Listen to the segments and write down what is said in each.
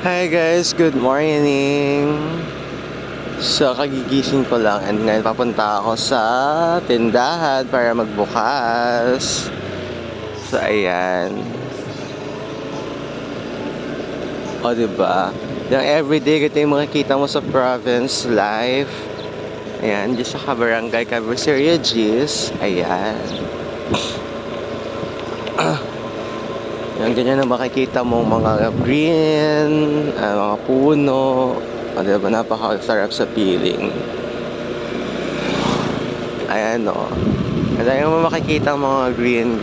Hi guys, good morning. So kagigising ko lang and ngayon papunta ako sa tindahan para magbukas. So ayan. O diba? Yung everyday ito yung makikita mo sa province life. Ayan, dyan sa Kabarangay Cabeceria Gis. Ayan. Yung ganyan na makikita mo mga green, mga puno. O diba, napakasarap sa feeling. Ayan o. Kaya mo makikita mga green.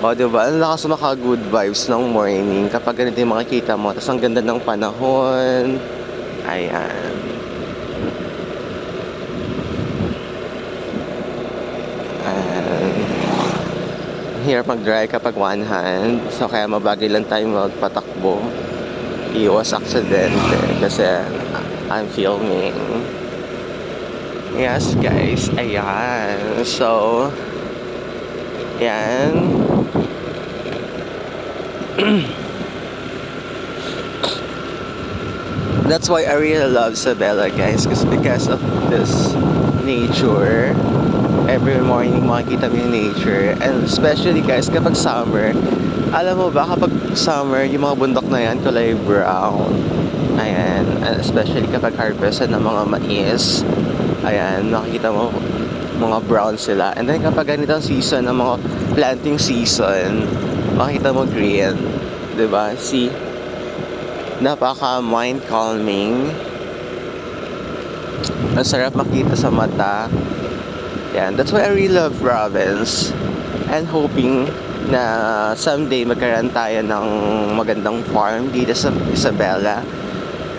O diba, ang lakas maka-good vibes ng morning kapag ganito yung makikita mo. Tapos ang ganda ng panahon. Ayan. Hirap mag-drive kapag one hand. So kaya mabagay lang tayo magpatakbo. Iwas aksidente kasi I'm filming. Yes guys, ayan. So ayan. That's why I really love Sabela guys, because of this nature. Every morning makikita mo yung nature. And especially guys, kapag summer, alam mo ba kapag summer, yung mga bundok na yan kulay brown. Ayan. And especially kapag harvest ng mga mais. Ayan, makikita mo mga brown sila. And then kapag ganitong season, ng mga planting season, makikita mo green. Diba? See? Napaka mind calming. Ang sarap makita sa mata. Yan, that's why I really love province. And hoping na someday magkaroon tayo ng magandang farm dito sa Isabela.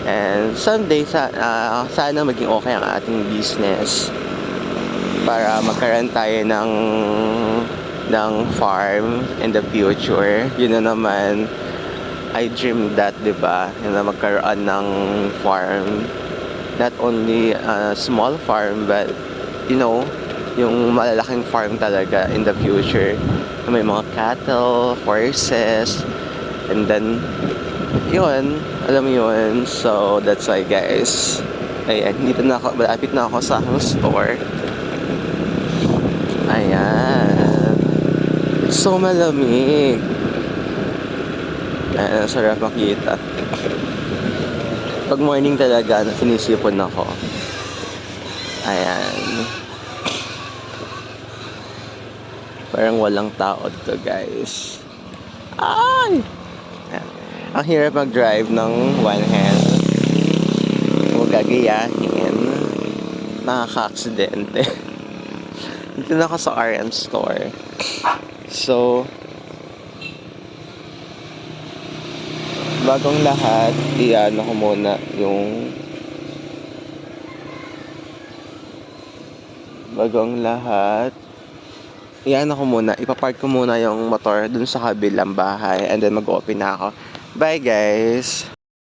And someday sana maging okay ang ating business para magkaroon tayo ng farm in the future. Yun na naman, I dream that, diba? Yun na magkaroon ng farm. Not only a small farm, but you know, yung malalaking farm talaga in the future. May mga cattle, horses, and then yun, alam mo yun. So that's why guys, ayan, dito na ako, malapit na ako sa store. Ayan, it's so malamig. Ayan, sarap makita. Pag morning talaga, sinisipon ako. Ayan, parang walang tao dito guys. Ay! Ang hirap mag-drive ng one hand. Huwag gagayahin. Nakaka-aksidente. Dito na ako sa RM store. So, bagong lahat, iyan ako muna yung Iyan ako muna, ipapark ko muna yung motor dun sa kabilang bahay and then mag-open na ako. Bye guys!